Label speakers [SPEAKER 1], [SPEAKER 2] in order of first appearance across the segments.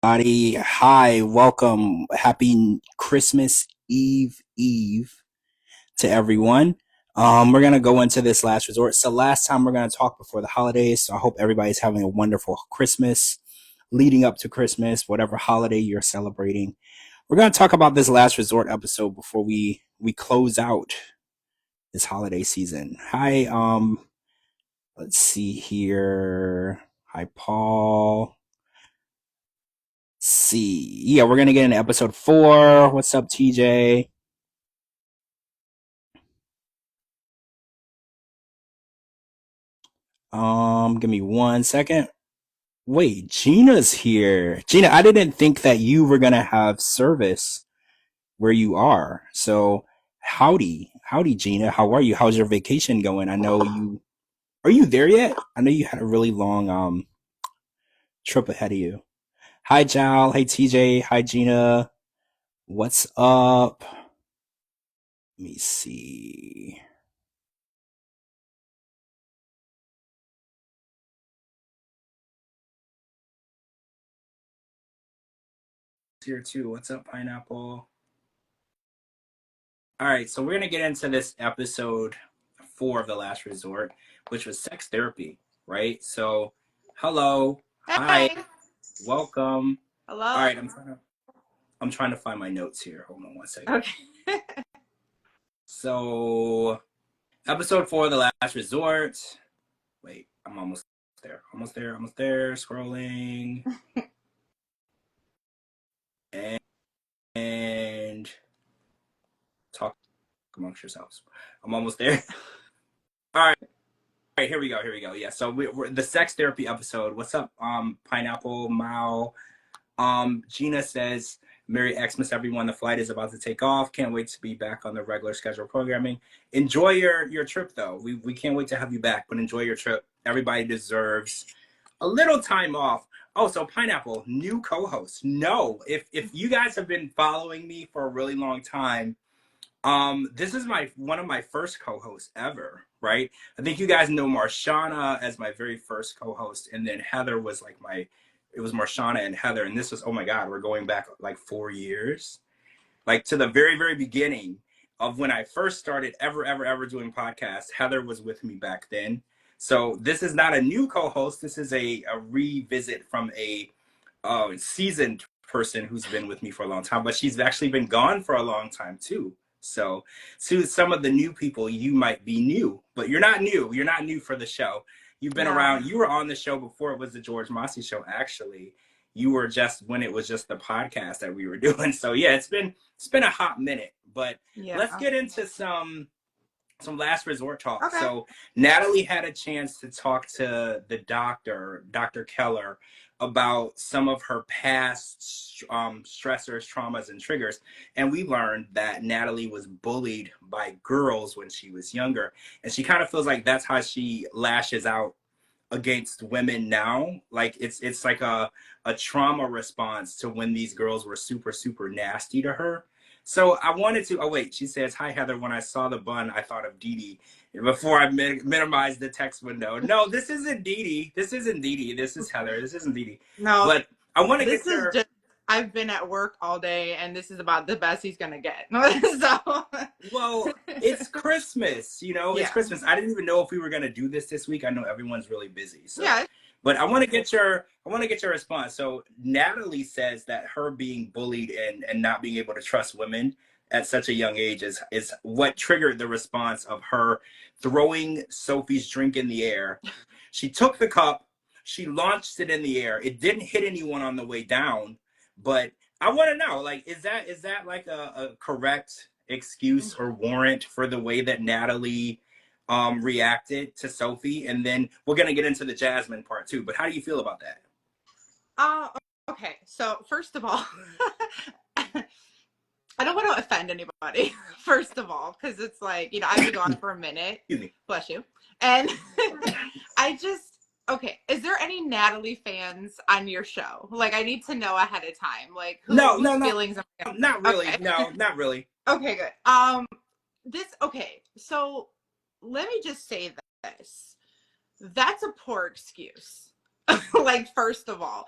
[SPEAKER 1] Everybody. Hi, welcome. Happy Christmas Eve to everyone. We're gonna go into this last resort. It's the last time we're gonna talk before the holidays. So I hope everybody's having a wonderful Christmas, leading up to Christmas, whatever holiday you're celebrating. We're gonna talk about this last resort episode before we close out this holiday season. Hi, let's see here. Hi, Paul. See. Yeah, we're gonna get into episode 4. What's up, TJ? Give me 1 second. Wait, Gina's here. Gina, I didn't think that you were gonna have service where you are. So howdy, Gina. How are you? How's your vacation going? I know you. Are you there yet? I know you had a really long trip ahead of you. Hi, Jal. Hey, TJ. Hi, Gina. What's up? Let me see. Here too. What's up, Pineapple? All right, so we're gonna get into this episode 4 of The Last Resort, which was sex therapy, right? So, hello, hi,
[SPEAKER 2] Hey,
[SPEAKER 1] welcome. All
[SPEAKER 2] hello.
[SPEAKER 1] right, I'm trying to find my notes here. Hold on 1 second.
[SPEAKER 2] Okay.
[SPEAKER 1] So, episode 4 of The Last Resort. Wait, I'm almost there. Almost there. Scrolling and, and talk amongst yourselves. I'm almost there. All right. All right, here we go. Yeah, so we're the sex therapy episode. What's up, Pineapple Mao? Gina says, "Merry Xmas, everyone. The flight is about to take off. Can't wait to be back on the regular schedule programming. Enjoy your trip, though. We can't wait to have you back. But enjoy your trip. Everybody deserves a little time off." Oh, so Pineapple, new co-host. No, if you guys have been following me for a really long time, this is my one of my first co-hosts ever, right? I think you guys know Marshana as my very first co-host, and then Heather was like my it was Marshana and Heather, and this was, oh my god, we're going back like 4 years. Like to the very, very beginning of when I first started ever doing podcasts. Heather was with me back then. So this is not a new co-host. This is a revisit from a seasoned person who's been with me for a long time, but she's actually been gone for a long time too. So to some of the new people, you might be new, but you're not new. You're not new for the show. You've been
[SPEAKER 2] No.
[SPEAKER 1] around. You were on the show before it was the George Mossey show, actually. You were just when it was just the podcast that we were doing. So yeah, it's been a hot minute, but let's
[SPEAKER 2] Yeah.
[SPEAKER 1] get into some last resort talk.
[SPEAKER 2] Okay.
[SPEAKER 1] So Natalie had a chance to talk to the doctor, Dr. Keller, about some of her past stressors, traumas, and triggers. And we learned that Natalie was bullied by girls when she was younger. And she kind of feels like that's how she lashes out against women now. Like it's like a trauma response to when these girls were super nasty to her. So I wanted to. Oh wait, she says, "Hi Heather. When I saw the bun, I thought of Dee Dee." Before I minimized the text window. No, this isn't Dee Dee. This isn't Dee Dee. This is Heather. This isn't Dee Dee.
[SPEAKER 2] No,
[SPEAKER 1] But I want to
[SPEAKER 2] this
[SPEAKER 1] get
[SPEAKER 2] is
[SPEAKER 1] your.
[SPEAKER 2] just, I've been at work all day and this is about the best he's going to get. So,
[SPEAKER 1] Well, it's Christmas. It's
[SPEAKER 2] yeah.
[SPEAKER 1] Christmas. I didn't even know if we were gonna do this week. I know everyone's really busy, so.
[SPEAKER 2] Yeah.
[SPEAKER 1] But I want to get your response. So Natalie says that her being bullied and not being able to trust women at such a young age is what triggered the response of her throwing Sophie's drink in the air. She took the cup, she launched it in the air. It didn't hit anyone on the way down, but I want to know, like, is that like a correct excuse or warrant for the way that Natalie reacted to Sophie? And then we're gonna get into the Jasmine part too. But how do you feel about that?
[SPEAKER 2] Uh, okay. So, first of all, I don't want to offend anybody, first of all, because it's like, I've been gone for a minute.
[SPEAKER 1] Excuse me.
[SPEAKER 2] Bless you. And okay, is there any Natalie fans on your show? Like, I need to know ahead of time, like,
[SPEAKER 1] No,
[SPEAKER 2] whose
[SPEAKER 1] no, no,
[SPEAKER 2] feelings am I gonna
[SPEAKER 1] not
[SPEAKER 2] hurt?
[SPEAKER 1] really.
[SPEAKER 2] Okay.
[SPEAKER 1] No, not really.
[SPEAKER 2] Okay, good. Okay, so let me just say this. That's a poor excuse. Like, first of all,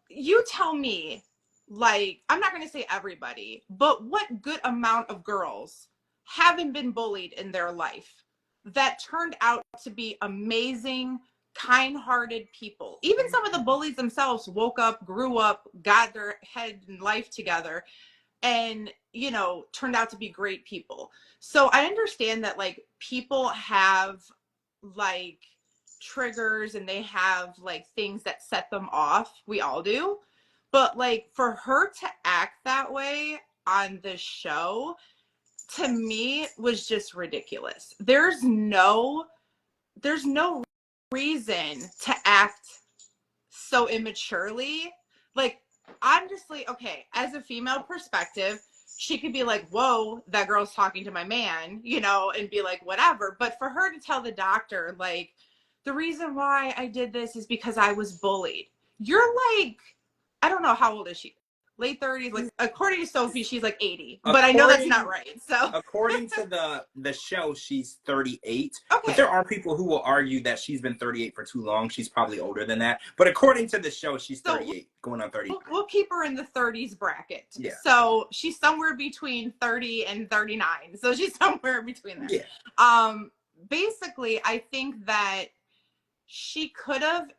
[SPEAKER 2] you tell me, like, I'm not going to say everybody, but what good amount of girls haven't been bullied in their life that turned out to be amazing, kind-hearted people? Even some of the bullies themselves woke up, grew up, got their head and life together, and, you know, turned out to be great people. So I understand that, like, people have, like, triggers and they have, like, things that set them off. We all do. But, like, for her to act that way on the show, to me, was just ridiculous. There's no reason to act so immaturely. Like, I'm just like, okay, as a female perspective, she could be like, whoa, that girl's talking to my man, you know, and be like, whatever. But for her to tell the doctor, like, the reason why I did this is because I was bullied. You're like, I don't know, how old is she? Late 30s. Like, according to Sophie, she's like 80. But I know that's not right. So
[SPEAKER 1] according to the show, she's 38.
[SPEAKER 2] okay.
[SPEAKER 1] But there are people who will argue that she's been 38 for too long. She's probably older than that. But according to the show, she's 38, going on 30.
[SPEAKER 2] We'll keep her in the 30s bracket.
[SPEAKER 1] Yeah.
[SPEAKER 2] So she's somewhere between 30 and 39. So she's somewhere between there.
[SPEAKER 1] Yeah.
[SPEAKER 2] Basically, I think that she could have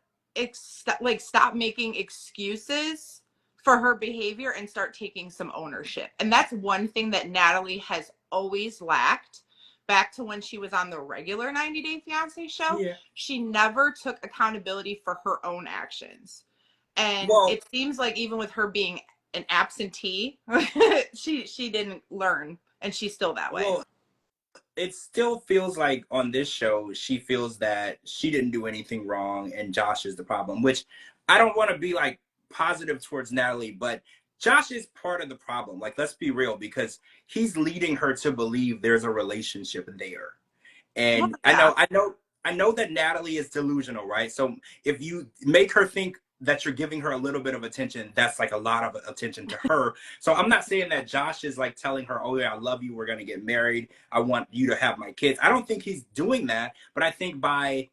[SPEAKER 2] stopped making excuses for her behavior and start taking some ownership. And that's one thing that Natalie has always lacked. Back to when she was on the regular 90 Day Fiancé show, yeah, she never took accountability for her own actions. And it seems like even with her being an absentee, she didn't learn, and she's still that way. Well,
[SPEAKER 1] it still feels like on this show, she feels that she didn't do anything wrong and Josh is the problem, which I don't want to be like positive towards Natalie, but Josh is part of the problem. Like, let's be real, because he's leading her to believe there's a relationship there. And yeah, I know that Natalie is delusional, right? So if you make her think that you're giving her a little bit of attention, that's like a lot of attention to her. So I'm not saying that Josh is like telling her, oh yeah, I love you, we're gonna get married, I want you to have my kids. I don't think he's doing that, but I think by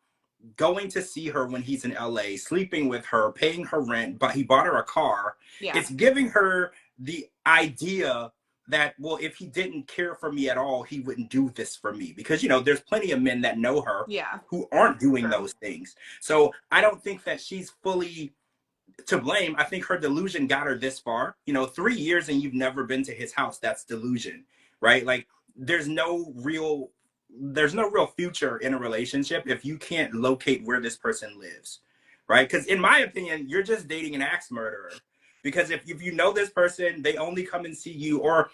[SPEAKER 1] going to see her when he's in LA, sleeping with her, paying her rent, but he bought her a car, yeah, it's giving her the idea that, well, if he didn't care for me at all, he wouldn't do this for me. Because, you know, there's plenty of men that know her, yeah, who aren't doing those things. So I don't think that she's fully to blame. I think her delusion got her this far. You know, 3 years and you've never been to his house, that's delusion, right? Like, there's no real future in a relationship if you can't locate where this person lives, right? Because in my opinion, you're just dating an axe murderer. Because if you know this person, they only come and see you, or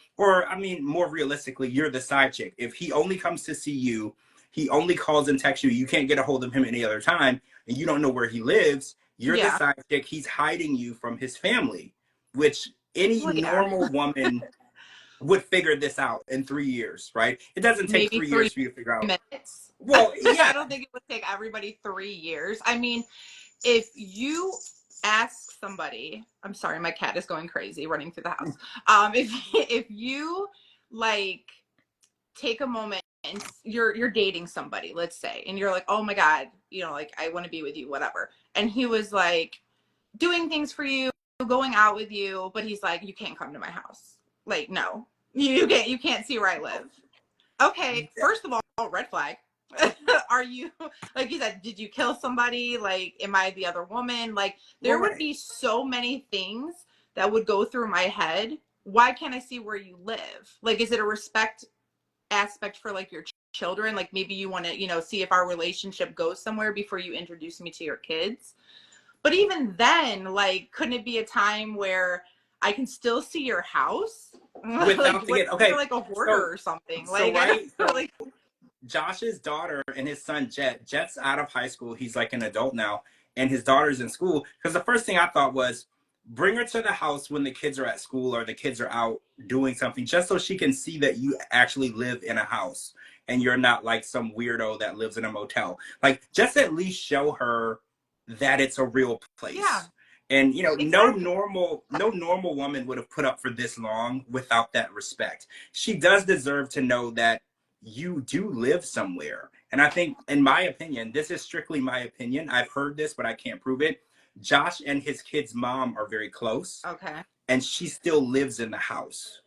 [SPEAKER 1] I mean, more realistically, you're the side chick. If he only comes to see you, he only calls and texts you, you can't get a hold of him any other time, and you don't know where he lives, you're the side chick, he's hiding you from his family, which any normal woman would figure this out in 3 years, right? It doesn't take maybe 3 years for you to figure out.
[SPEAKER 2] Minutes.
[SPEAKER 1] Well, yeah.
[SPEAKER 2] I don't think it would take everybody 3 years. I mean, if you ask somebody, I'm sorry, my cat is going crazy running through the house. If you like take a moment and you're dating somebody, let's say, and you're like, oh my God, you know, like, I want to be with you, whatever. And he was like doing things for you, going out with you, but he's like, you can't come to my house. Like, no, you can't see where I live. Okay, first of all, red flag. Are you, like you said, did you kill somebody? Like, am I the other woman? Like, there would be so many things that would go through my head. Why can't I see where you live? Like, is it a respect aspect for like your children? Like, maybe you want to, you know, see if our relationship goes somewhere before you introduce me to your kids. But even then, like, couldn't it be a time where I can still see your house without like, like a hoarder or something? Like,
[SPEAKER 1] right? Like, Josh's daughter and his son Jet's out of high school. He's like an adult now, and his daughter's in school. Because the first thing I thought was, bring her to the house when the kids are at school or the kids are out doing something, just so she can see that you actually live in a house and you're not like some weirdo that lives in a motel. Like, just at least show her that it's a real place. Yeah. And, you know, exactly. no normal woman would have put up for this long without that respect. She does deserve to know that you do live somewhere. And I think, in my opinion, this is strictly my opinion, I've heard this, but I can't prove it, Josh and his kid's mom are very close,
[SPEAKER 2] Okay.
[SPEAKER 1] and she still lives in the house.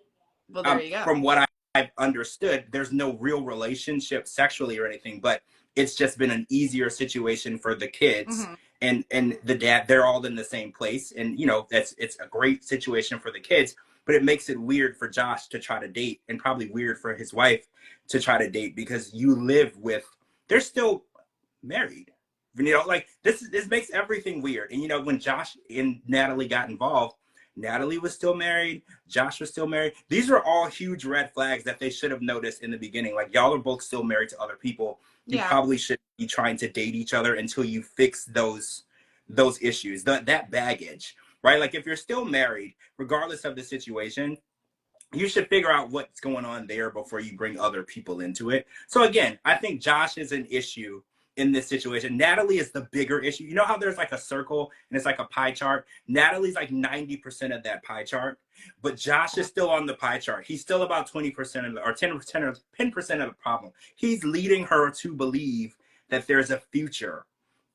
[SPEAKER 2] Well, there you go.
[SPEAKER 1] From what I've understood, there's no real relationship sexually or anything, but it's just been an easier situation for the kids
[SPEAKER 2] Mm-hmm.
[SPEAKER 1] and the dad. They're all in the same place, and it's a great situation for the kids. But it makes it weird for Josh to try to date, and probably weird for his wife to try to date because you live with. They're still married. Like this makes everything weird. And when Josh and Natalie got involved, Natalie was still married, Josh was still married. These are all huge red flags that they should have noticed in the beginning. Like, y'all are both still married to other people. You
[SPEAKER 2] Yeah.
[SPEAKER 1] probably should be trying to date each other until you fix those issues, that baggage, right? Like, if you're still married, regardless of the situation, you should figure out what's going on there before you bring other people into it. So again, I think Josh is an issue in this situation. Natalie is the bigger issue. You know how there's like a circle and it's like a pie chart? Natalie's like 90% of that pie chart, but Josh is still on the pie chart. He's still about 20% of the, or 10% or 10% of the problem. He's leading her to believe that there's a future.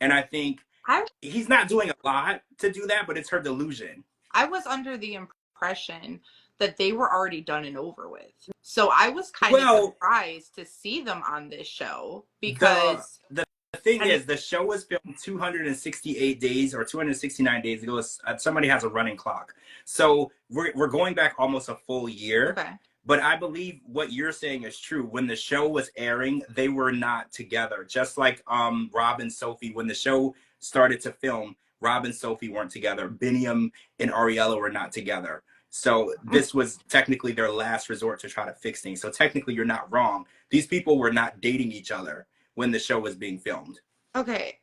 [SPEAKER 1] And I think
[SPEAKER 2] I
[SPEAKER 1] he's not doing a lot to do that, but it's her delusion.
[SPEAKER 2] I was under the impression that they were already done and over with. So I was kind of
[SPEAKER 1] Well,
[SPEAKER 2] surprised to see them on this show
[SPEAKER 1] the
[SPEAKER 2] because,
[SPEAKER 1] the thing
[SPEAKER 2] and
[SPEAKER 1] is, the show was filmed 268 days or 269 days ago. Somebody has a running clock, so we're going back almost a full year.
[SPEAKER 2] okay.
[SPEAKER 1] But I believe what you're saying is true. When the show was airing, they were not together. Just like Rob and Sophie, when the show started to film, Rob and Sophie weren't together. Biniam and Ariella were not together. So this was technically their last resort to try to fix things. So technically, you're not wrong. These people were not dating each other when the show was being filmed.
[SPEAKER 2] Okay.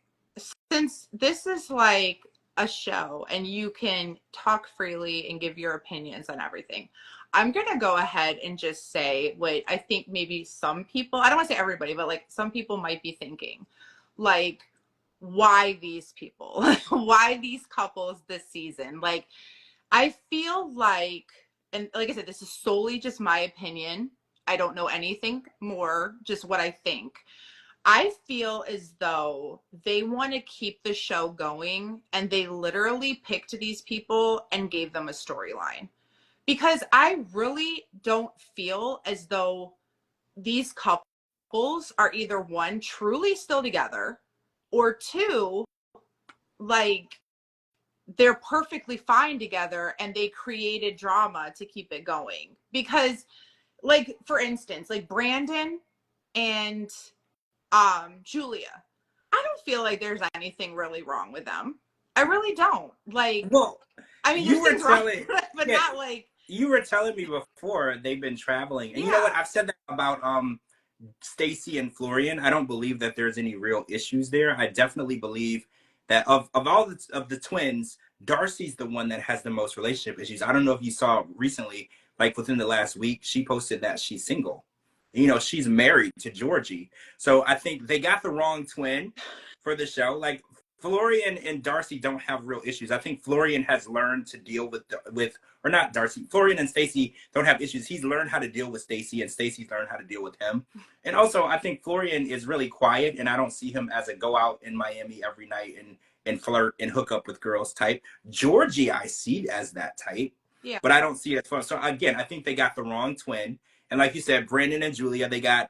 [SPEAKER 2] Since this is like a show and you can talk freely and give your opinions on everything, I'm going to go ahead and just say what I think maybe some people, I don't want to say everybody, but like some people might be thinking. Like, why these people? Why these couples this season? Like, I feel like, and like I said, this is solely just my opinion. I don't know anything more, just what I think. I feel as though they want to keep the show going and they literally picked these people and gave them a storyline. Because I really don't feel as though these couples are either one, truly still together, or two, like they're perfectly fine together and they created drama to keep it going. Because, like, for instance, like Brandon and Julia, I don't feel like there's anything really wrong with them. I really don't. Like,
[SPEAKER 1] Well,
[SPEAKER 2] I mean, there's
[SPEAKER 1] you were
[SPEAKER 2] things wrong,
[SPEAKER 1] telling,
[SPEAKER 2] but
[SPEAKER 1] yeah,
[SPEAKER 2] not like,
[SPEAKER 1] you were telling me before they've been traveling, and you know what?
[SPEAKER 2] yeah.
[SPEAKER 1] I've said that about Stacy and Florian. I don't believe that there's any real issues there. I definitely believe that of all of the twins, Darcy's the one that has the most relationship issues. I don't know if you saw recently, like within the last week, she posted that she's single. She's married to Georgie. So I think they got the wrong twin for the show. Like, Florian and Darcy don't have real issues. I think Florian has learned to deal with or not Darcy. Florian and Stacy don't have issues. He's learned how to deal with Stacy, and Stacy's learned how to deal with him. And also, I think Florian is really quiet, and I don't see him as a go out in Miami every night and flirt and hook up with girls type. Georgie, I see as that type,
[SPEAKER 2] Yeah.
[SPEAKER 1] but I don't see it as fun. So again, I think they got the wrong twin. And like you said, Brandon and Julia, they got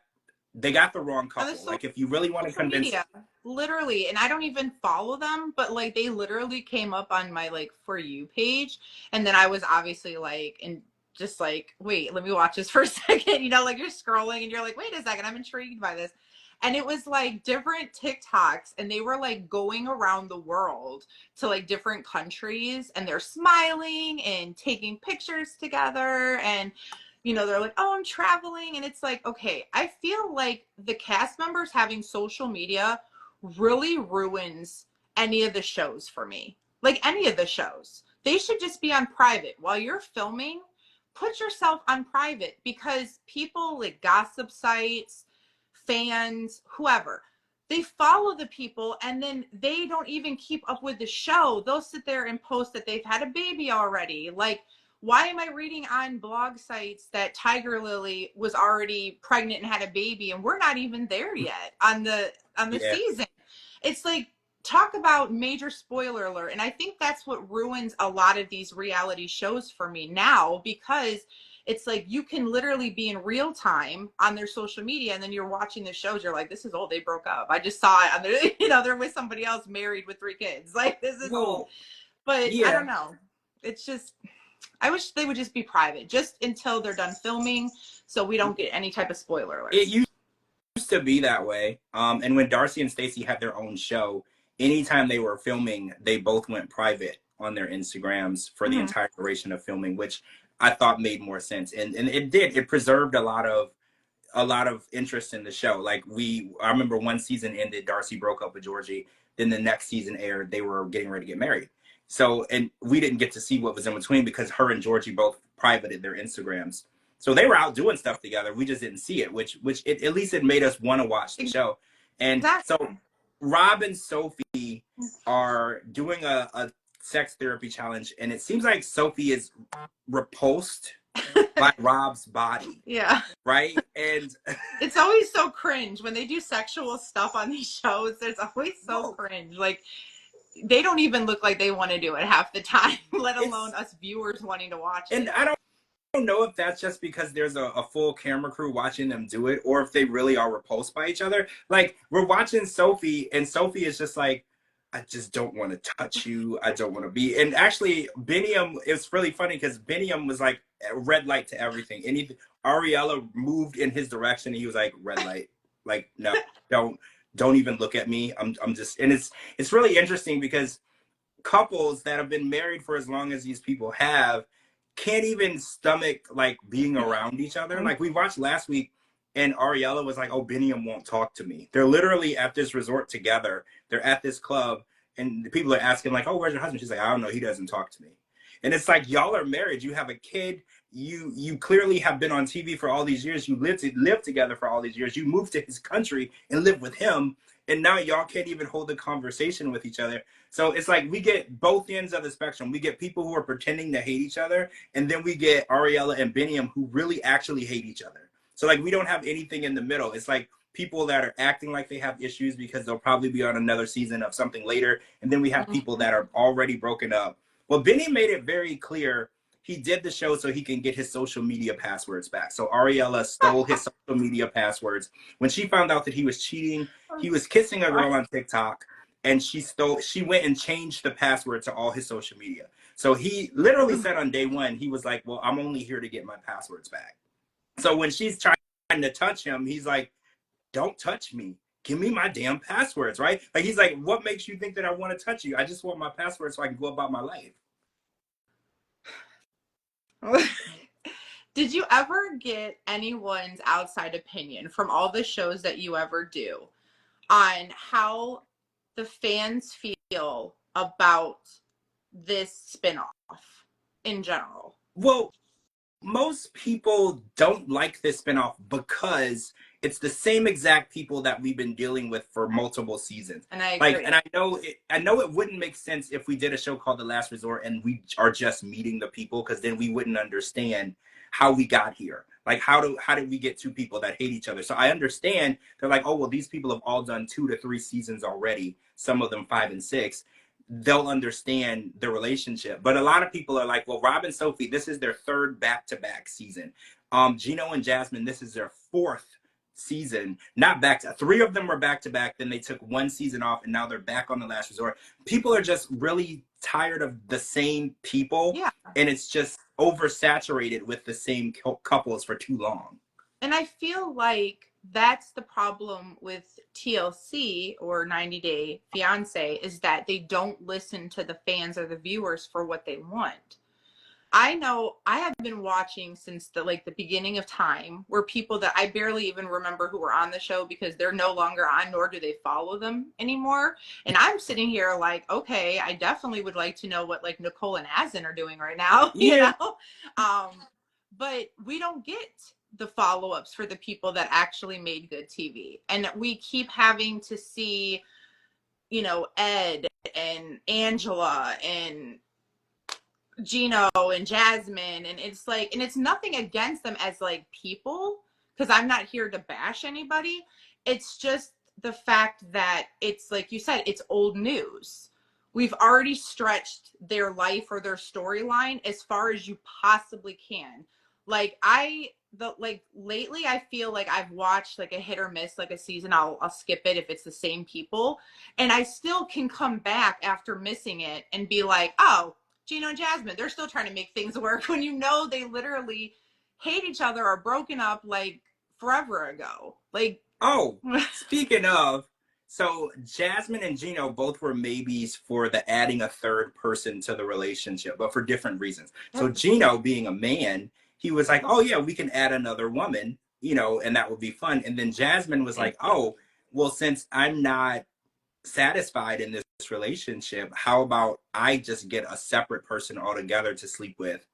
[SPEAKER 1] the wrong
[SPEAKER 2] On the
[SPEAKER 1] couple. Like, if you really want to
[SPEAKER 2] social
[SPEAKER 1] convince,
[SPEAKER 2] media, literally, and I don't even follow them, but like they literally came up on my like For You page. And then I was obviously like, and just like, wait, let me watch this for a second. Like you're scrolling and you're like, wait a second, I'm intrigued by this. And it was like different TikToks, and they were like going around the world to like different countries, and they're smiling and taking pictures together. And they're like, oh, I'm traveling. And it's like, okay, I feel like the cast members having social media really ruins any of the shows for me. Like any of the shows. They should just be on private. While you're filming, put yourself on private, because people like gossip sites, fans, whoever, they follow the people and then they don't even keep up with the show. They'll sit there and post that they've had a baby already. Like, why am I reading on blog sites that Tiger Lily was already pregnant and had a baby, and we're not even there yet on the
[SPEAKER 1] yeah,
[SPEAKER 2] season? It's like, talk about major spoiler alert. And I think that's what ruins a lot of these reality shows for me now, because it's like you can literally be in real time on their social media, and then you're watching the shows, you're like, this is old, they broke up. I just saw it on their, you know, they're with somebody else married with 3 kids. Like, this is old. But I don't
[SPEAKER 1] Yeah.
[SPEAKER 2] know. It's just, I wish they would just be private, just until they're done filming, so we don't get any type of spoiler alerts.
[SPEAKER 1] It used to be that way. And when Darcy and Stacey had their own show, anytime they were filming, they both went private on their Instagrams for the entire duration of filming, which I thought made more sense. And it did. It preserved a lot of interest in the show. Like I remember one season ended, Darcy broke up with Georgie. Then the next season aired, they were getting ready to get married. So, and we didn't get to see what was in between because her and Georgie both privated their Instagrams. So they were out doing stuff together. We just didn't see it, which at least it made us want to watch the show. And so Rob and Sophie are doing a sex therapy challenge, and it seems like Sophie is repulsed by Rob's body.
[SPEAKER 2] Yeah.
[SPEAKER 1] Right? And
[SPEAKER 2] it's always so cringe when they do sexual stuff on these shows. It's always so cringe. Like, they don't even look like they want to do it half the time, let alone us viewers wanting to watch it.
[SPEAKER 1] And I don't know if that's just because there's a full camera crew watching them do it, or if they really are repulsed by each other. Like, we're watching Sophie, and Sophie is just like, I just don't want to touch you. I don't want to be. And actually, Biniam, it's really funny because Biniam was like red light to everything. Anything Ariella moved in his direction, and he was like, red light. Like, no, don't even look at me. I'm just, and it's really interesting because couples that have been married for as long as these people have can't even stomach like being around each other. Like, we watched last week, and Ariella was like, oh, Biniam won't talk to me. They're literally at this resort together. They're at this club, and the people are asking like, oh, where's your husband? She's like, I don't know. He doesn't talk to me. And it's like, y'all are married. You have a kid. You clearly have been on TV for all these years. You lived together for all these years. You moved to his country and lived with him. And now y'all can't even hold a conversation with each other. So it's like we get both ends of the spectrum. We get people who are pretending to hate each other, and then we get Ariella and Biniam who really actually hate each other. So like, we don't have anything in the middle. It's like people that are acting like they have issues because they'll probably be on another season of something later. And then we have people that are already broken up. Well, Biniam made it very clear he did the show so he can get his social media passwords back. So Ariella stole his social media passwords. When she found out that he was cheating, he was kissing a girl on TikTok, and she went and changed the password to all his social media. So he literally said on day one, he was like, well, I'm only here to get my passwords back. So when she's trying to touch him, he's like, don't touch me. Give me my damn passwords, right? Like, he's like, what makes you think that I want to touch you? I just want my password so I can go about my life.
[SPEAKER 2] Did you ever get anyone's outside opinion from all the shows that you ever do on how the fans feel about this spinoff in general?
[SPEAKER 1] Well, most people don't like this spinoff because it's the same exact people that we've been dealing with for multiple seasons.
[SPEAKER 2] And I agree.
[SPEAKER 1] And I know it wouldn't make sense if we did a show called The Last Resort and we are just meeting the people, because then we wouldn't understand how we got here. Like, how did we get two people that hate each other? So I understand they're like, oh, well, these people have all done 2 to 3 seasons already, some of them 5 and 6. They'll understand the relationship. But a lot of people are like, well, Rob and Sophie, this is their 3rd back-to-back season. Gino and Jasmine, this is their 4th season. Not back to 3 of them were back-to-back, then they took 1 season off, and now they're back on The Last Resort. People are just really tired of the same people.
[SPEAKER 2] Yeah.
[SPEAKER 1] And it's just oversaturated with the same couples for too long.
[SPEAKER 2] And I feel like that's the problem with TLC or 90 Day Fiance, is that they don't listen to the fans or the viewers for what they want. I know I have been watching since the beginning of time, where people that I barely even remember who were on the show because they're no longer on, nor do they follow them anymore. And I'm sitting here like, okay, I definitely would like to know what like Nicole and Asin are doing right now, you know? But we don't get the follow-ups for the people that actually made good TV. And we keep having to see, you know, Ed and Angela and Gino and Jasmine, and it's like, and it's nothing against them as like people, because I'm not here to bash anybody. It's just the fact that it's like you said, it's old news. We've already stretched their life or their storyline as far as you possibly can. Like lately I feel like I've watched like a hit or miss like a season. I'll skip it if it's the same people, and I still can come back after missing it and be like, oh, Gino and Jasmine, they're still trying to make things work, when you know they literally hate each other or broken up like forever ago. Like,
[SPEAKER 1] Oh, speaking of, so Jasmine and Gino both were maybes for the adding a third person to the relationship, but for different reasons. So Gino, being a man, he was like, "Oh yeah, we can add another woman, and that would be fun." And then Jasmine was like, "Oh, well, since I'm not satisfied in this relationship, how about I just get a separate person altogether to sleep with?"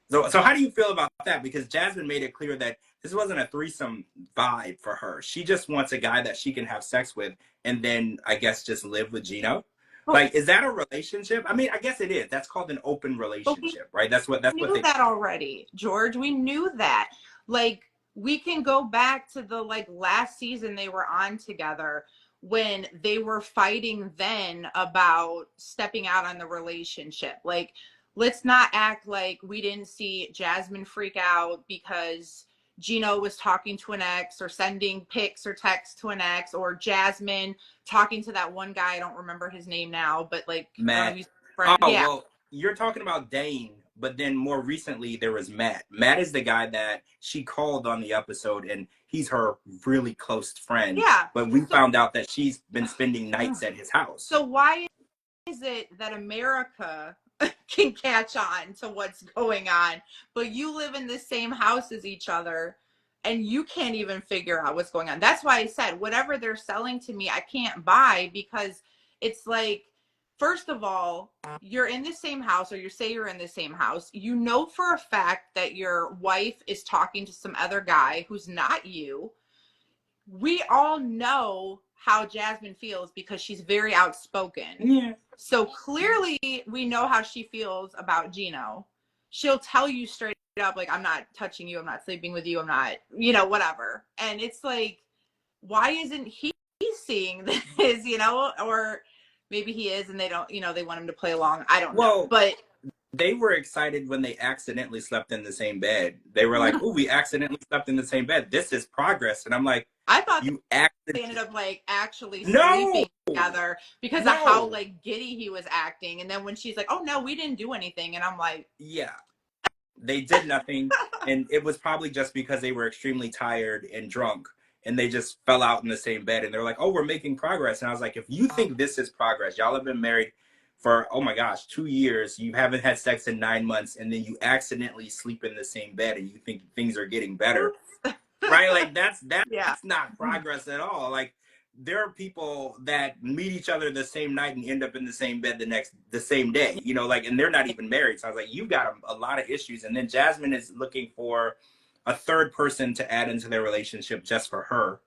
[SPEAKER 1] So how do you feel about that? Because Jasmine made it clear that this wasn't a threesome vibe for her. She just wants a guy that she can have sex with and then I guess just live with Gino. Like, is that a relationship? I mean, I guess it is. That's called an open
[SPEAKER 2] but we
[SPEAKER 1] relationship, right? That's what
[SPEAKER 2] knew
[SPEAKER 1] they.
[SPEAKER 2] that already, George. We knew that. Like, we can go back to the like last season they were on together, when they were fighting then about stepping out on the relationship. Like, let's not act like we didn't see Jasmine freak out because Gino was talking to an ex or sending pics or texts to an ex, or Jasmine talking to that one guy. I don't remember his name now, but like one of
[SPEAKER 1] Matt.
[SPEAKER 2] his friends.
[SPEAKER 1] Oh,
[SPEAKER 2] Yeah.
[SPEAKER 1] well, you're talking about Dane, but then more recently there was Matt. Matt is the guy that she called on the episode, and he's her really close friend.
[SPEAKER 2] Yeah.
[SPEAKER 1] But we
[SPEAKER 2] So,
[SPEAKER 1] found out that she's been spending nights at his house.
[SPEAKER 2] so why is it that America can catch on to what's going on, but you live in the same house as each other and you can't even figure out what's going on? That's why I said whatever they're selling to me, I can't buy, because it's like, first of all, you're in the same house, or you say you're in the same house. You know for a fact that your wife is talking to some other guy who's not you. We all know how Jasmine feels because she's very outspoken.
[SPEAKER 1] Yeah.
[SPEAKER 2] So clearly we know how she feels about Gino. She'll tell you straight up, like, I'm not touching you, I'm not sleeping with you, I'm not, whatever. And it's like, why isn't he seeing this, or maybe he is and they don't, they want him to play along. I don't know. But
[SPEAKER 1] they were excited when they accidentally slept in the same bed. They were like, "Oh, we accidentally slept in the same bed. This is progress." And I'm like,
[SPEAKER 2] I thought
[SPEAKER 1] "You
[SPEAKER 2] they ended up like actually
[SPEAKER 1] no,
[SPEAKER 2] sleeping together because of how like giddy he was acting." And then when she's like, "Oh no, we didn't do anything," and I'm like,
[SPEAKER 1] yeah, they did nothing, and it was probably just because they were extremely tired and drunk, and they just fell out in the same bed. And they're like, "Oh, we're making progress." And I was like, "If you think this is progress, y'all have been married for, oh my gosh, 2 years. You haven't had sex in 9 months, and then you accidentally sleep in the same bed, and you think things are getting better, right? Like that's
[SPEAKER 2] yeah,
[SPEAKER 1] not progress at all. Like there are people that meet each other the same night and end up in the same bed the same day, like, and they're not even married. So I was like, you've got a lot of issues. And then Jasmine is looking for a third person to add into their relationship just for her.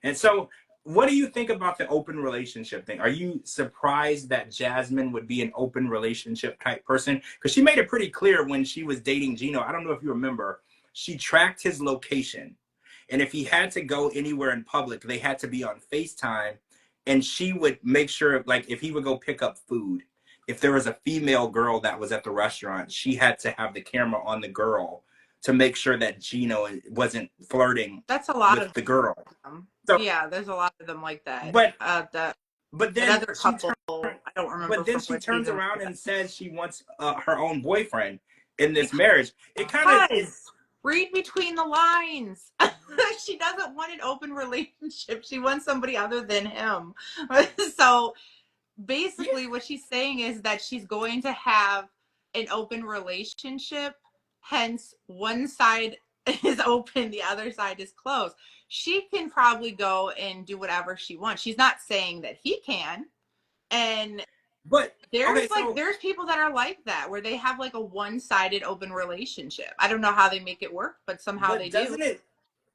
[SPEAKER 1] And so what do you think about the open relationship thing? Are you surprised that Jasmine would be an open relationship type person? Because she made it pretty clear when she was dating Gino. I don't know if you remember, she tracked his location. And if he had to go anywhere in public, they had to be on FaceTime. And she would make sure, like, if he would go pick up food, if there was a female girl that was at the restaurant, she had to have the camera on the girl to make sure that Gino wasn't flirting
[SPEAKER 2] that's a lot
[SPEAKER 1] with
[SPEAKER 2] of
[SPEAKER 1] the girl.
[SPEAKER 2] them.
[SPEAKER 1] So,
[SPEAKER 2] Yeah, there's a lot of them like that.
[SPEAKER 1] but
[SPEAKER 2] That
[SPEAKER 1] then
[SPEAKER 2] other couple, I don't remember
[SPEAKER 1] but then
[SPEAKER 2] from
[SPEAKER 1] she
[SPEAKER 2] what
[SPEAKER 1] turns
[SPEAKER 2] season.
[SPEAKER 1] around and says she wants her own boyfriend in this marriage. It kind of
[SPEAKER 2] Because read between the lines. She doesn't want an open relationship. She wants somebody other than him. So basically what she's saying is that she's going to have an open relationship, hence one side is open, the other side is closed. She can probably go and do whatever she wants. She's not saying that he can. And
[SPEAKER 1] but
[SPEAKER 2] there's
[SPEAKER 1] okay, so
[SPEAKER 2] there's people that are like that, where they have like a one-sided open relationship. I don't know how they make it work, but somehow
[SPEAKER 1] but
[SPEAKER 2] they do.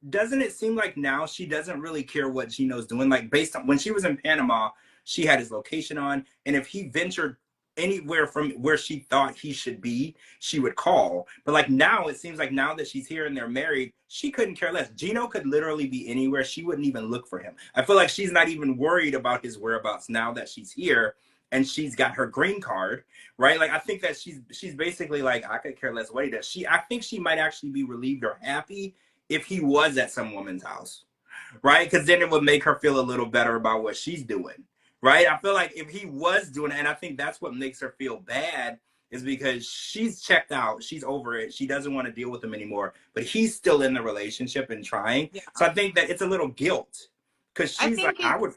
[SPEAKER 1] doesn't it seem like now she doesn't really care what Gino's doing? Like based on when she was in Panama, she had his location on, and if he ventured anywhere from where she thought he should be, she would call. But like now, it seems like now that she's here and they're married, she couldn't care less. Gino could literally be anywhere. She wouldn't even look for him. I feel like she's not even worried about his whereabouts now that she's here and she's got her green card, right? Like I think that she's basically like, I could care less what he does. I think she might actually be relieved or happy if he was at some woman's house, right? Because then it would make her feel a little better about what she's doing, right? I feel like if he was doing it, and I think that's what makes her feel bad, is because she's checked out, she's over it, she doesn't want to deal with him anymore, but he's still in the relationship and trying.
[SPEAKER 2] Yeah.
[SPEAKER 1] So I think that it's a little guilt because
[SPEAKER 2] I
[SPEAKER 1] she's like,
[SPEAKER 2] think
[SPEAKER 1] I
[SPEAKER 2] it's
[SPEAKER 1] would.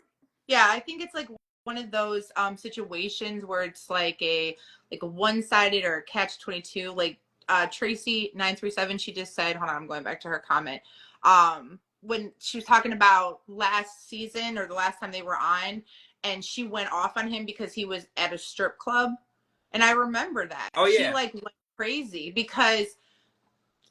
[SPEAKER 2] yeah, I think it's like one of those situations where it's like a one-sided or a catch 22. Like Tracy 937, she just said, hold on, I'm going back to her comment. When she was talking about last season or the last time they were on, and she went off on him because he was at a strip club. And I remember that.
[SPEAKER 1] Oh
[SPEAKER 2] She
[SPEAKER 1] yeah.
[SPEAKER 2] like went crazy because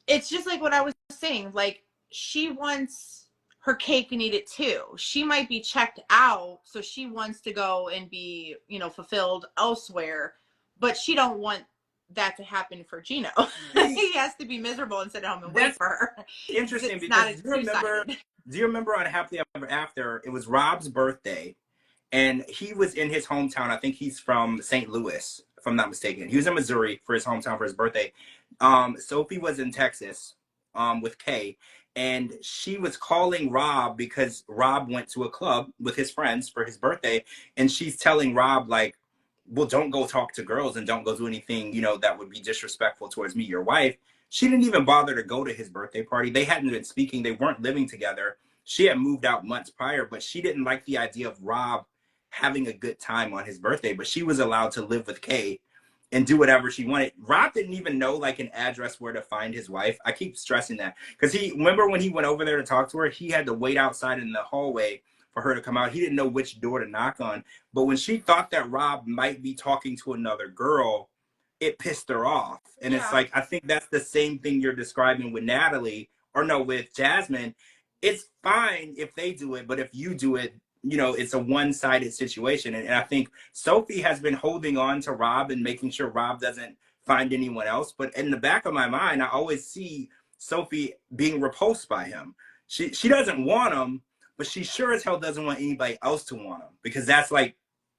[SPEAKER 2] it's just like what I was saying. Like she wants her cake and eat it too. She might be checked out, so she wants to go and be, fulfilled elsewhere, but she don't want that to happen for Gino. He has to be miserable and sit at home and wait
[SPEAKER 1] That's
[SPEAKER 2] for her.
[SPEAKER 1] interesting
[SPEAKER 2] It's
[SPEAKER 1] because
[SPEAKER 2] not a two-sided.
[SPEAKER 1] do you remember on Happily Ever After, it was Rob's birthday and he was in his hometown. I think he's from St. Louis, if I'm not mistaken. He was in Missouri for his hometown for his birthday. Sophie was in Texas, with Kay, and she was calling Rob because Rob went to a club with his friends for his birthday, and she's telling Rob like, "Well, don't go talk to girls and don't go do anything, that would be disrespectful towards me, your wife." She didn't even bother to go to his birthday party. They hadn't been speaking. They weren't living together. She had moved out months prior, but she didn't like the idea of Rob having a good time on his birthday, but she was allowed to live with Kay and do whatever she wanted. Rob didn't even know like an address where to find his wife. I keep stressing that because he remember when he went over there to talk to her, he had to wait outside in the hallway for her to come out. He didn't know which door to knock on. But when she thought that Rob might be talking to another girl, it pissed her off. And it's
[SPEAKER 2] Yeah.
[SPEAKER 1] like, I think that's the same thing you're describing with Natalie, or no, with Jasmine. It's fine if they do it, but if you do it, it's a one-sided situation. And I think Sophie has been holding on to Rob and making sure Rob doesn't find anyone else. But in the back of my mind, I always see Sophie being repulsed by him. She doesn't want him, but she sure as hell doesn't want anybody else to want him because that's like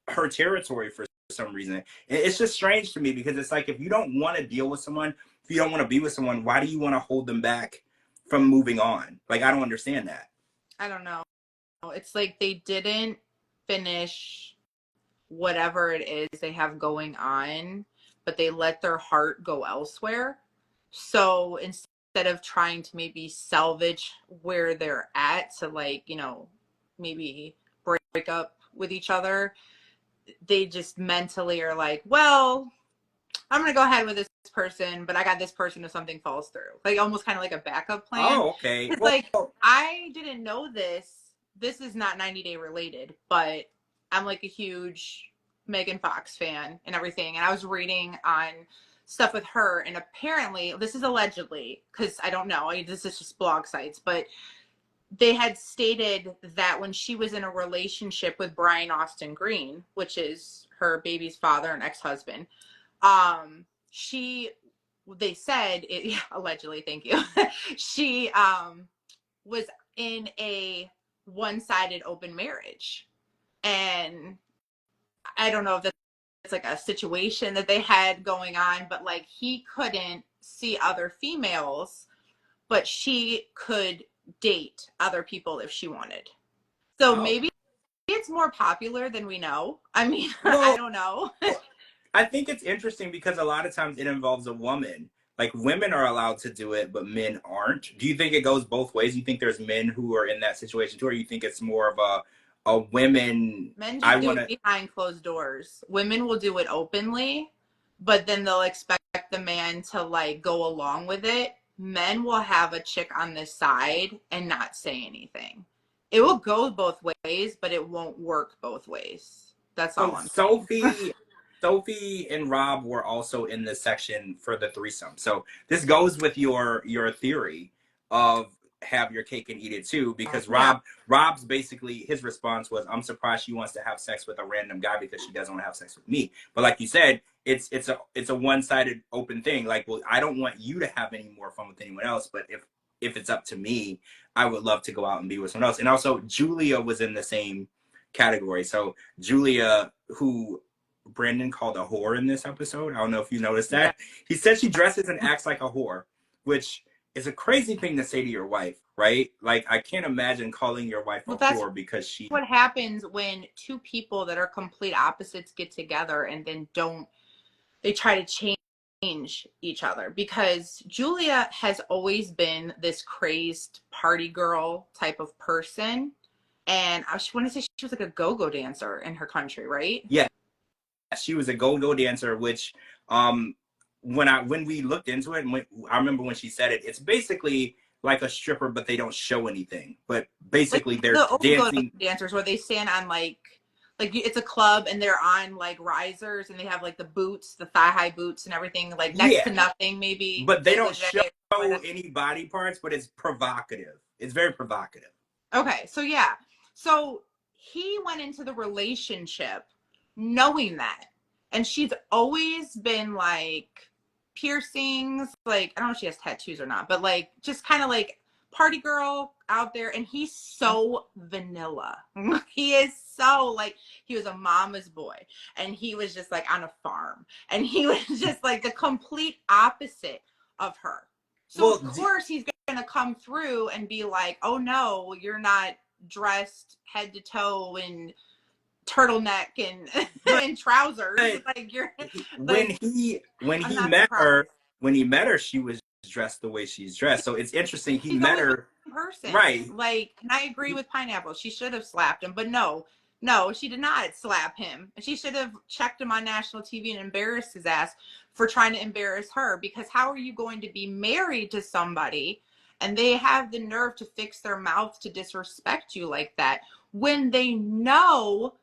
[SPEAKER 1] her territory for some reason. And it's just strange to me because it's like if you don't want to deal with someone, if you don't want to be with someone, why do you want to hold them back from moving on? Like I don't understand that.
[SPEAKER 2] I don't know. It's like they didn't finish whatever it is they have going on, but they let their heart go elsewhere. So instead of trying to maybe salvage where they're at to like, maybe break up with each other, they just mentally are like, well, I'm going to go ahead with this person, but I got this person if something falls through. Like almost kind of like a backup plan.
[SPEAKER 1] Oh, okay.
[SPEAKER 2] It's
[SPEAKER 1] Well,
[SPEAKER 2] like, I didn't know this. This is not 90 Day related, but I'm like a huge Megan Fox fan and everything. And I was reading on stuff with her, and apparently, this is allegedly, because I don't know, this is just blog sites, but they had stated that when she was in a relationship with Brian Austin Green, which is her baby's father and ex-husband, she, they said, it, allegedly, thank you, she was in a one-sided open marriage. And I don't know if that's like a situation that they had going on, but like he couldn't see other females, but she could date other people if she wanted. So
[SPEAKER 1] oh,
[SPEAKER 2] maybe it's more popular than we know. I mean, I
[SPEAKER 1] well,
[SPEAKER 2] don't know.
[SPEAKER 1] I think it's interesting because a lot of times it involves a woman. Like women are allowed to do it, but men aren't. Do you think it goes both ways? You think there's men who are in that situation too, or you think it's more of a women?
[SPEAKER 2] Men
[SPEAKER 1] I
[SPEAKER 2] just do
[SPEAKER 1] want
[SPEAKER 2] it
[SPEAKER 1] to.
[SPEAKER 2] behind closed doors. Women will do it openly, but then they'll expect the man to like go along with it. Men will have a chick on the side and not say anything. It will go both ways, but it won't work both ways. That's
[SPEAKER 1] So
[SPEAKER 2] all I'm saying.
[SPEAKER 1] Sophie and Rob were also in this section for the threesome. So this goes with your theory of have your cake and eat it too, because
[SPEAKER 2] Yeah.
[SPEAKER 1] Rob's basically, his response was, I'm surprised she wants to have sex with a random guy because she doesn't want to have sex with me. But like you said, it's a one-sided open thing. Like, well, I don't want you to have any more fun with anyone else, but if it's up to me, I would love to go out and be with someone else. And also Julia was in the same category. So Julia, who Brandon called a whore in this episode, I don't know if you noticed
[SPEAKER 2] Yeah.
[SPEAKER 1] that. He said she dresses and acts like a whore, which is a crazy thing to say to your wife, right? Like, I can't imagine calling your wife a
[SPEAKER 2] Well, that's
[SPEAKER 1] whore because she.
[SPEAKER 2] what happens when two people that are complete opposites get together and then they try to change each other, because Julia has always been this crazed party girl type of person. And I want to say she was like a go-go dancer in her country, right?
[SPEAKER 1] Yeah, she was a go-go dancer, which when we looked into it, and I remember when she said it, it's basically like a stripper, but they don't show anything. But
[SPEAKER 2] Like
[SPEAKER 1] basically, they're
[SPEAKER 2] the old go-go
[SPEAKER 1] dancing.
[SPEAKER 2] dancers where they stand on like it's a club and they're on like risers and they have like the boots, the thigh-high boots and everything, like next
[SPEAKER 1] Yeah,
[SPEAKER 2] to nothing maybe.
[SPEAKER 1] but they don't
[SPEAKER 2] Like,
[SPEAKER 1] show any body parts, but it's provocative. It's very provocative.
[SPEAKER 2] okay, so yeah. So he went into the relationship knowing that. And she's always been like piercings, like I don't know if she has tattoos or not, but like just kind of like party girl out there. And he's so vanilla. He is so like, he was a mama's boy and he was just like on a farm and he was just like the complete opposite of her. So
[SPEAKER 1] Well,
[SPEAKER 2] of course he's going to come through and be like, oh no, you're not dressed head to toe in turtleneck and and trousers. Like you're
[SPEAKER 1] when
[SPEAKER 2] like,
[SPEAKER 1] he
[SPEAKER 2] I'm not
[SPEAKER 1] met
[SPEAKER 2] surprised.
[SPEAKER 1] her, she was dressed the way she's dressed. So it's interesting. He
[SPEAKER 2] He's
[SPEAKER 1] met
[SPEAKER 2] always
[SPEAKER 1] her
[SPEAKER 2] been a person.
[SPEAKER 1] right.
[SPEAKER 2] Like, and I agree with Pineapple. She should have slapped him, but no, she did not slap him. She should have checked him on national TV and embarrassed his ass for trying to embarrass her. Because how are you going to be married to somebody and they have the nerve to fix their mouth to disrespect you like that when they know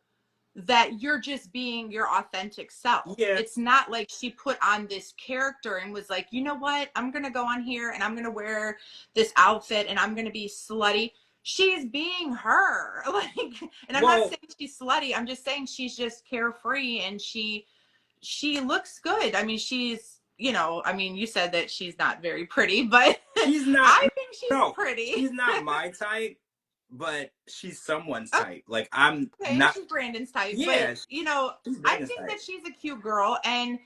[SPEAKER 2] that you're just being your authentic self?
[SPEAKER 1] Yeah.
[SPEAKER 2] It's not like she put on this character and was like, you know what, I'm gonna go on here and I'm gonna wear this outfit and I'm gonna be slutty. She's being her. Like, and I'm not saying she's slutty, I'm just saying she's just carefree and she looks good. I mean, she's, I mean, you said that she's not very pretty, but
[SPEAKER 1] she's not.
[SPEAKER 2] I think she's pretty.
[SPEAKER 1] She's not my type, but she's someone's type. Like, I'm
[SPEAKER 2] okay,
[SPEAKER 1] not.
[SPEAKER 2] she's Brandon's type.
[SPEAKER 1] Yeah,
[SPEAKER 2] But I think that she's a cute girl, and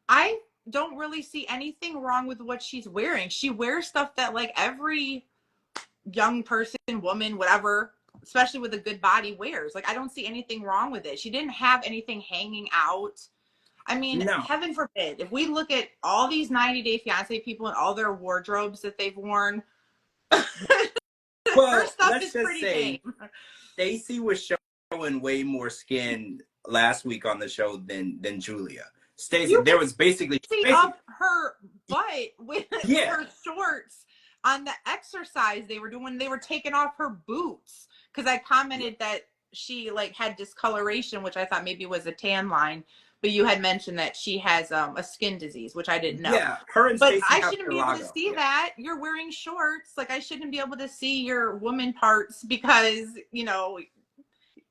[SPEAKER 2] I don't really see anything wrong with what she's wearing. She wears stuff that like every young person, woman, whatever, especially with a good body, wears. Like, I don't see anything wrong with it. She didn't have anything hanging out. I mean,
[SPEAKER 1] no.
[SPEAKER 2] Heaven forbid, if we look at all these 90 Day Fiancé people and all their wardrobes that they've worn,
[SPEAKER 1] well,
[SPEAKER 2] her stuff
[SPEAKER 1] let's
[SPEAKER 2] is
[SPEAKER 1] just
[SPEAKER 2] pretty
[SPEAKER 1] say
[SPEAKER 2] tame.
[SPEAKER 1] Stacey was showing way more skin last week on the show than Julia. Stacey, there was basically
[SPEAKER 2] up her butt with her shorts on the exercise they were doing. They were taking off her boots because I commented that she like had discoloration, which I thought maybe was a tan line. But you had mentioned that she has a skin disease, which I didn't know.
[SPEAKER 1] Yeah, her and Stacey.
[SPEAKER 2] But I shouldn't be able to see that. You're wearing shorts. Like, I shouldn't be able to see your woman parts because,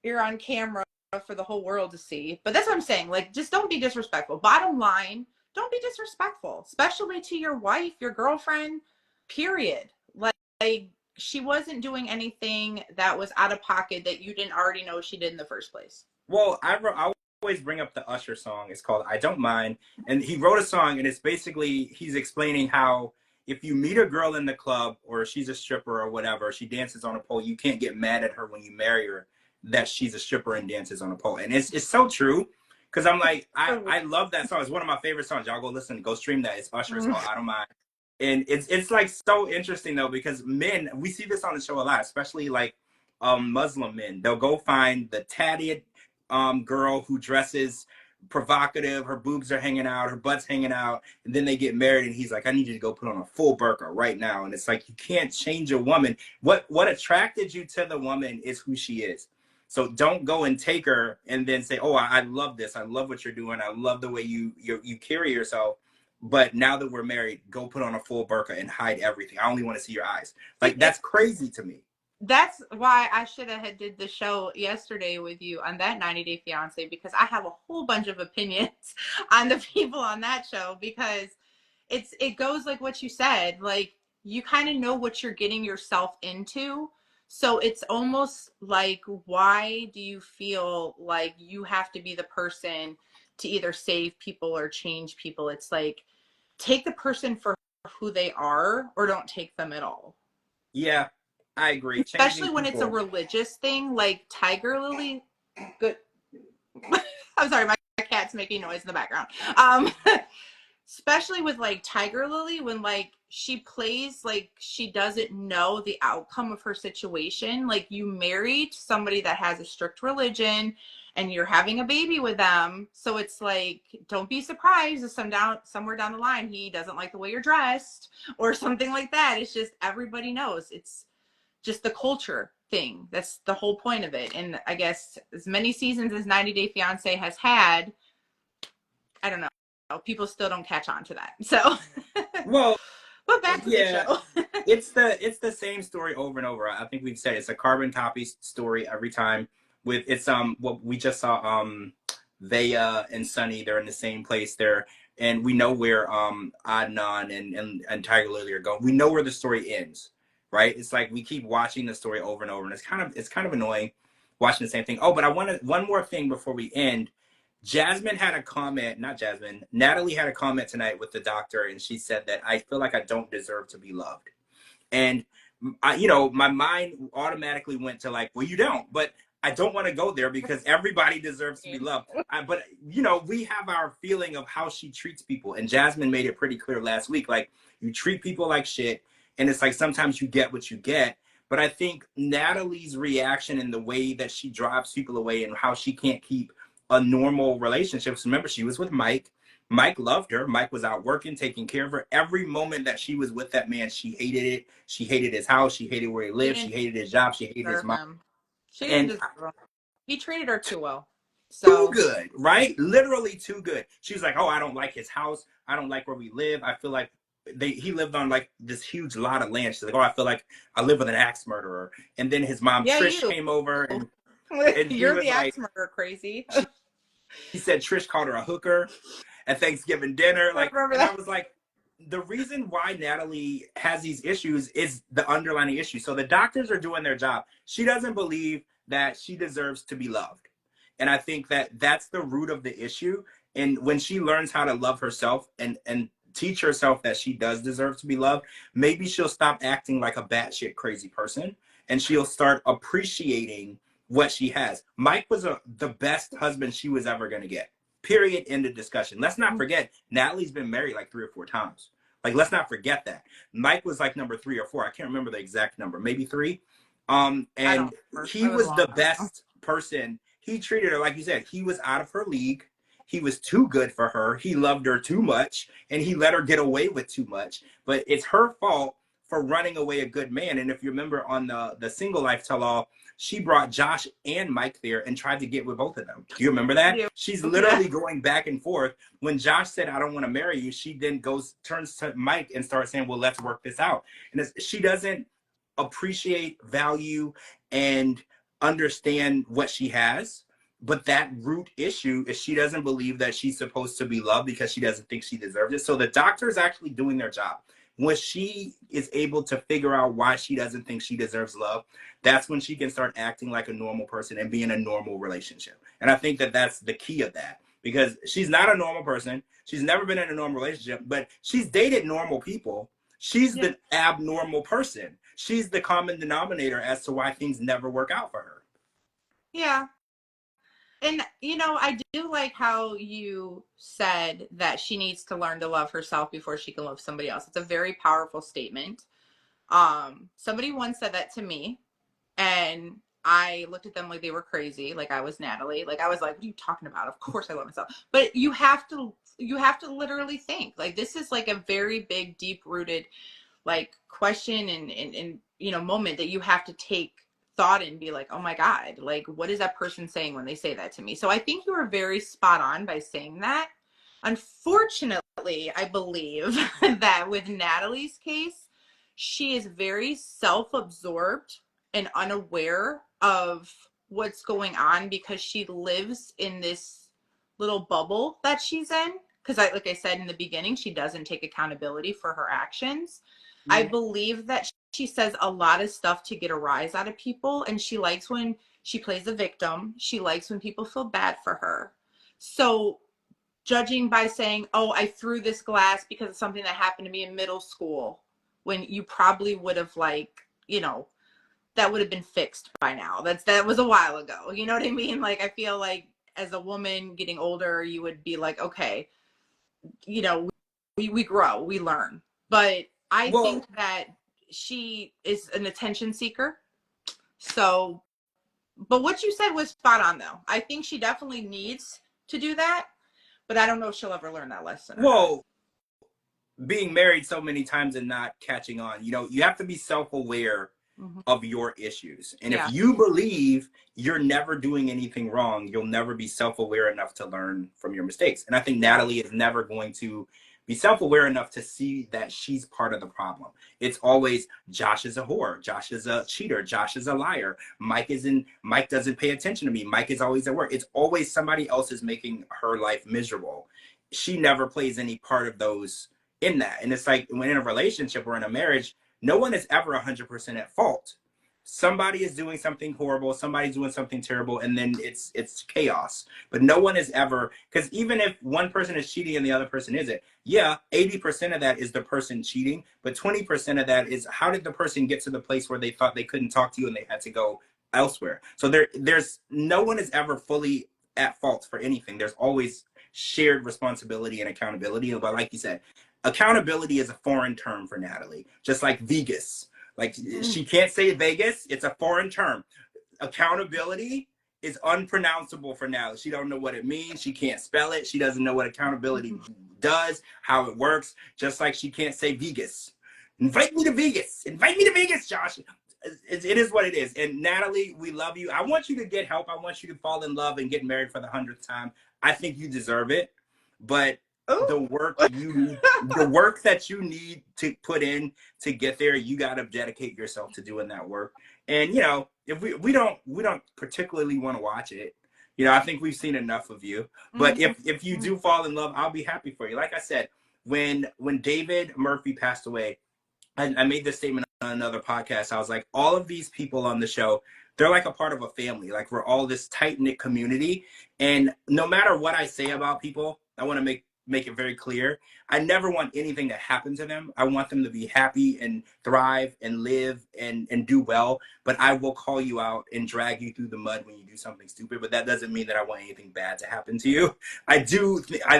[SPEAKER 2] you're on camera for the whole world to see. But that's what I'm saying. Like, just don't be disrespectful. Bottom line, don't be disrespectful, especially to your wife, your girlfriend, period. Like she wasn't doing anything that was out of pocket that you didn't already know she did in the first place.
[SPEAKER 1] Well, I always bring up the Usher song. It's called I Don't Mind. And he wrote a song, and it's basically, he's explaining how if you meet a girl in the club or she's a stripper or whatever, she dances on a pole, you can't get mad at her when you marry her that she's a stripper and dances on a pole. And it's so true. Because I'm like, I love that song. It's one of my favorite songs. Y'all go listen, go stream that. It's Usher. It's called I Don't Mind. And it's like so interesting though, because men, we see this on the show a lot, especially like Muslim men. They'll go find the tatted girl who dresses provocative, her boobs are hanging out, her butt's hanging out, and then they get married and he's like, I need you to go put on a full burqa right now. And it's like, you can't change a woman. What attracted you to the woman is who she is. So don't go and take her and then say, oh, I love this, I love what you're doing, I love the way you carry yourself, but now that we're married, go put on a full burqa and hide everything. I only want to see your eyes.
[SPEAKER 2] See,
[SPEAKER 1] Like, that's crazy to me.
[SPEAKER 2] that's why I should have had did the show yesterday with you on that 90 Day Fiance, because I have a whole bunch of opinions on the people on that show, because it goes like what you said, like you kind of know what you're getting yourself into. So it's almost like, why do you feel like you have to be the person to either save people or change people? It's like, take the person for who they are or don't take them at all.
[SPEAKER 1] Yeah, I agree. Changing
[SPEAKER 2] Especially when it's a
[SPEAKER 1] people.
[SPEAKER 2] religious thing, like Tiger Lily. Good. I'm sorry, my cat's making noise in the background. Especially with like Tiger Lily, when like she plays like she doesn't know the outcome of her situation. Like, you married somebody that has a strict religion and you're having a baby with them. So it's like, don't be surprised if somewhere down the line he doesn't like the way you're dressed or something like that. It's just, everybody knows. It's just the culture thing. That's the whole point of it. And I guess as many seasons as 90 Day Fiance has had, I don't know, people still don't catch on to that. So,
[SPEAKER 1] Well,
[SPEAKER 2] but back to the
[SPEAKER 1] yeah,
[SPEAKER 2] show.
[SPEAKER 1] it's the same story over and over. I think we've said it's a carbon copy story every time. With it's what we just saw Vea and Sunny, they're in the same place there, and we know where Adnan and Tiger Lily are going. We know where the story ends, right? It's like we keep watching the story over and over, and it's kind of annoying watching the same thing. Oh, but I wanted one more thing before we end. Jasmine had a comment, not Jasmine, Natalie had a comment tonight with the doctor, and she said that I feel like I don't deserve to be loved. And my mind automatically went to like, well, you don't, but I don't want to go there because everybody deserves to be loved. But we have our feeling of how she treats people, and Jasmine made it pretty clear last week. Like, you treat people like shit, and it's like sometimes you get what you get. But I think Natalie's reaction and the way that she drives people away and how she can't keep a normal relationship. So remember, she was with Mike. Mike loved her. Mike was out working, taking care of her. Every moment that she was with that man, she hated it. She hated his house. She hated where he
[SPEAKER 2] She
[SPEAKER 1] lived. She
[SPEAKER 2] didn't
[SPEAKER 1] hated his job. She hated his
[SPEAKER 2] deserve
[SPEAKER 1] mom.
[SPEAKER 2] him. She didn't
[SPEAKER 1] And
[SPEAKER 2] deserve him. He treated her too well.
[SPEAKER 1] too
[SPEAKER 2] So,
[SPEAKER 1] good, right? Literally too good. She was like, oh, I don't like his house. I don't like where we live. I feel like he lived on like this huge lot of land. She's like, oh, I feel like I live with an axe murderer. And then his mom,
[SPEAKER 2] yeah,
[SPEAKER 1] Trish,
[SPEAKER 2] you.
[SPEAKER 1] came over and he
[SPEAKER 2] You're
[SPEAKER 1] was
[SPEAKER 2] the
[SPEAKER 1] like,
[SPEAKER 2] axe murderer, crazy.
[SPEAKER 1] he said Trish called her a hooker at Thanksgiving dinner.
[SPEAKER 2] I
[SPEAKER 1] Like,
[SPEAKER 2] remember
[SPEAKER 1] and I
[SPEAKER 2] that.
[SPEAKER 1] was like, the reason why Natalie has these issues is the underlying issue. So the doctors are doing their job. She doesn't believe that she deserves to be loved. And I think that that's the root of the issue. And when she learns how to love herself and teach herself that she does deserve to be loved, maybe she'll stop acting like a batshit crazy person and she'll start appreciating what she has. Mike was the best husband she was ever going to get. Period. End of discussion. Let's not forget, Natalie's been married like 3 or 4 times. Like, let's not forget that. Mike was like number 3 or 4. I can't remember the exact number, maybe 3.
[SPEAKER 2] I
[SPEAKER 1] And
[SPEAKER 2] don't remember.
[SPEAKER 1] he
[SPEAKER 2] It was a
[SPEAKER 1] was
[SPEAKER 2] long
[SPEAKER 1] the
[SPEAKER 2] time ago.
[SPEAKER 1] best person. He treated her like you said. He was out of her league. He was too good for her. He loved her too much, and he let her get away with too much. But it's her fault for running away a good man. And if you remember on the single life tell all, she brought Josh and Mike there and tried to get with both of them. Do you remember that?
[SPEAKER 2] Yeah.
[SPEAKER 1] She's
[SPEAKER 2] Yeah.
[SPEAKER 1] literally going back and forth. When Josh said, I don't want to marry you, she then turns to Mike and starts saying, well, let's work this out. And she doesn't appreciate, value, and understand what she has. But that root issue is she doesn't believe that she's supposed to be loved because she doesn't think she deserves it. So the doctor is actually doing their job. When she is able to figure out why she doesn't think she deserves love, that's when she can start acting like a normal person and be in a normal relationship. And I think that that's the key of that, because she's not a normal person. She's never been in a normal relationship, but she's dated normal people. She's
[SPEAKER 2] Yeah.
[SPEAKER 1] the abnormal person. She's the common denominator as to why things never work out for her.
[SPEAKER 2] Yeah. And I do like how you said that she needs to learn to love herself before she can love somebody else. It's a very powerful statement. Somebody once said that to me, and I looked at them like they were crazy, like I was Natalie. Like, I was like, what are you talking about? Of course I love myself. But you have to literally think. Like, this is like a very big, deep rooted like question and moment that you have to take thought and be like, oh my God, like, what is that person saying when they say that to me? So I think you were very spot on by saying that. Unfortunately, unfortunately, I believe that with Natalie's case, she is very self-absorbed and unaware of what's going on because she lives in this little bubble that she's in. Because like I said in the beginning, she doesn't take accountability for her actions. I believe that she says a lot of stuff to get a rise out of people, and she likes when she plays the victim. She likes when people feel bad for her. So judging by saying, oh, I threw this glass because of something that happened to me in middle school, when you probably would have, like, you know, that would have been fixed by now. That was a while ago. You know what I mean? Like, I feel like as a woman getting older, you would be like, okay, you know, we grow, we learn. But I
[SPEAKER 1] Well,
[SPEAKER 2] think that she is an attention seeker. So, but what you said was spot on, though. I think she definitely needs to do that, but I don't know if she'll ever learn that lesson or not.
[SPEAKER 1] well, being married so many times and not catching on, you have to be self-aware
[SPEAKER 2] Mm-hmm.
[SPEAKER 1] of your issues. And if
[SPEAKER 2] Yeah.
[SPEAKER 1] you believe you're never doing anything wrong, you'll never be self-aware enough to learn from your mistakes. And I think
[SPEAKER 2] Yeah.
[SPEAKER 1] Natalie is never going to be self-aware enough to see that she's part of the problem. It's always Josh is a whore, Josh is a cheater, Josh is a liar, Mike doesn't pay attention to me, Mike is always at work. It's always somebody else is making her life miserable. She never plays any part of those in that. And it's like when in a relationship or in a marriage, no one is ever 100% at fault. Somebody is doing something horrible, somebody's doing something terrible, and then it's chaos. But no one is ever, because even if one person is cheating and the other person isn't, yeah, 80% of that is the person cheating, but 20% of that is how did the person get to the place where they thought they couldn't talk to you and they had to go elsewhere. So there's no one is ever fully at fault for anything. There's always shared responsibility and accountability. But like you said, accountability is a foreign term for Natalie, just like Vegas. Like she can't say Vegas, it's a foreign term. Accountability is unpronounceable for Natalie. She don't know what it means. She can't spell it. She doesn't know what accountability does, how it works. Just like she can't say Vegas. Invite me to Vegas. Invite me to Vegas, Josh. It is what it is. And Natalie, we love you. I want you to get help. I want you to fall in love and get married for the 100th time. I think you deserve it. But the
[SPEAKER 2] Ooh.
[SPEAKER 1] work the work that you need to put in to get there, you got to dedicate yourself to doing that work. And if we don't particularly want to watch it, I think we've seen enough of you. But
[SPEAKER 2] Mm-hmm.
[SPEAKER 1] if you do fall in love, I'll be happy for you. Like I said, when David Murphy passed away, I made this statement on another podcast. I was like, all of these people on the show, they're like a part of a family. Like we're all this tight knit community. And no matter what I say about people, I want to make it very clear. I never want anything to happen to them. I want them to be happy and thrive and live and do well. But I will call you out and drag you through the mud when you do something stupid. But that doesn't mean that I want anything bad to happen to you. I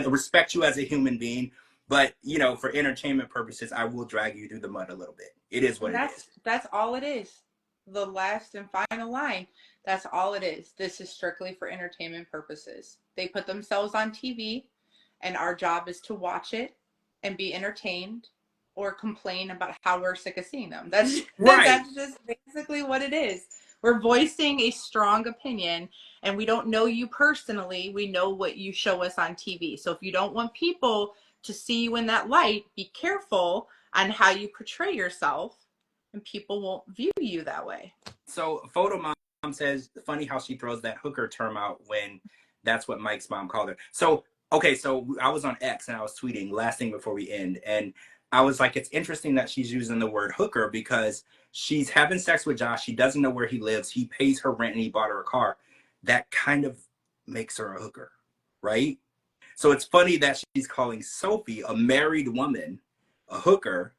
[SPEAKER 1] respect you as a human being. But for entertainment purposes, I will drag you through the mud a little bit. It is what
[SPEAKER 2] And
[SPEAKER 1] it is.
[SPEAKER 2] that's all it is. The last and final line. That's all it is. This is strictly for entertainment purposes. They put themselves on TV, and our job is to watch it and be entertained or complain about how we're sick of seeing them. That's
[SPEAKER 1] Right.
[SPEAKER 2] that's just basically what it is. We're voicing a strong opinion, and we don't know you personally. We know what you show us on TV. So if you don't want people to see you in that light, be careful on how you portray yourself, and people won't view you that way.
[SPEAKER 1] So Photo Mom says, funny how she throws that hooker term out when that's what Mike's mom called her. So, okay, so I was on X and I was tweeting last thing before we end. And I was like, it's interesting that she's using the word hooker because she's having sex with Josh. She doesn't know where he lives. He pays her rent and he bought her a car. That kind of makes her a hooker, right? So it's funny that she's calling Sophie, a married woman, a hooker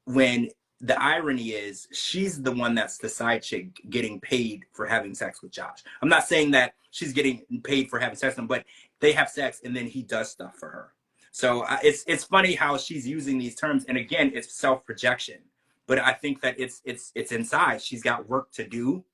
[SPEAKER 1] when the irony is she's the one that's the side chick getting paid for having sex with Josh. I'm not saying that she's getting paid for having sex with him, but they have sex and then he does stuff for her. So it's funny how she's using these terms, and again, it's self-projection. But I think that it's inside. She's got work to do.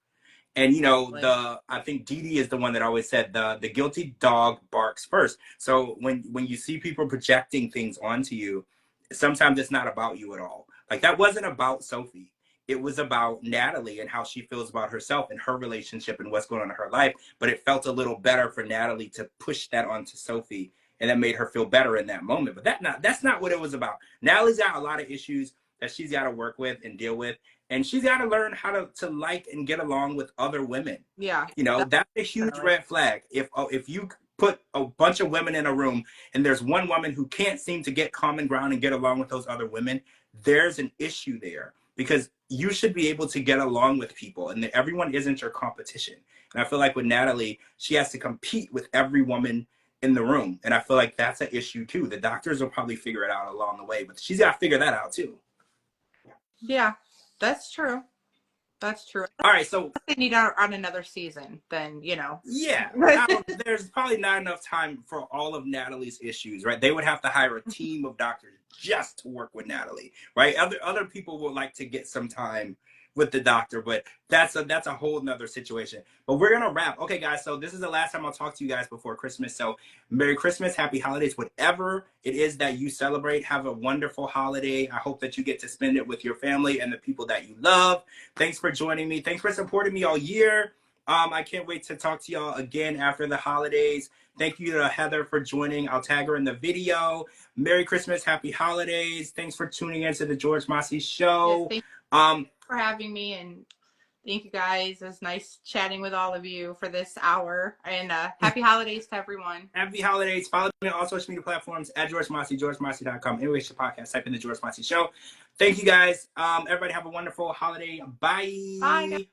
[SPEAKER 1] And I think Dee Dee is the one that always said the guilty dog barks first. So when you see people projecting things onto you, sometimes it's not about you at all. Like that wasn't about Sophie. It was about Natalie and how she feels about herself and her relationship and what's going on in her life. But it felt a little better for Natalie to push that onto Sophie and that made her feel better in that moment. But that's not what it was about. Natalie's got a lot of issues that she's got to work with and deal with, and she's got to learn how to like and get along with other women.
[SPEAKER 2] Yeah.
[SPEAKER 1] You know, that's a huge red flag. If you put a bunch of women in a room and there's one woman who can't seem to get common ground and get along with those other women, there's an issue there, because you should be able to get along with people, and everyone isn't your competition. And I feel like with Natalie, she has to compete with every woman in the room. And I feel like that's an issue too. The doctors will probably figure it out along the way, but she's got to figure that out too.
[SPEAKER 2] Yeah, that's true. That's true.
[SPEAKER 1] All right, so
[SPEAKER 2] if they need on another season, then you know.
[SPEAKER 1] Yeah, there's probably not enough time for all of Natalie's issues, right? They would have to hire a team of doctors just to work with Natalie, right? Other people would like to get some time with the doctor, but that's a whole nother situation. But we're gonna wrap. Okay, guys, so this is the last time I'll talk to you guys before Christmas. So Merry Christmas, Happy Holidays, whatever it is that you celebrate. Have a wonderful holiday. I hope that you get to spend it with your family and the people that you love. Thanks for joining me. Thanks for supporting me all year. I can't wait to talk to y'all again after the holidays. Thank you to Heather for joining. I'll tag her in the video. Merry Christmas, Happy Holidays. Thanks for tuning in to the George Mossey Show.
[SPEAKER 2] Yes, for having me, and thank you guys. It was nice chatting with all of you for this hour, and happy holidays to everyone.
[SPEAKER 1] Happy holidays. Follow me on all social media platforms at George Mossey, georgemossey.com. Anyway, your podcast, type in the George Mossey Show. Thank you guys. Everybody have a wonderful holiday. Bye.
[SPEAKER 2] Bye.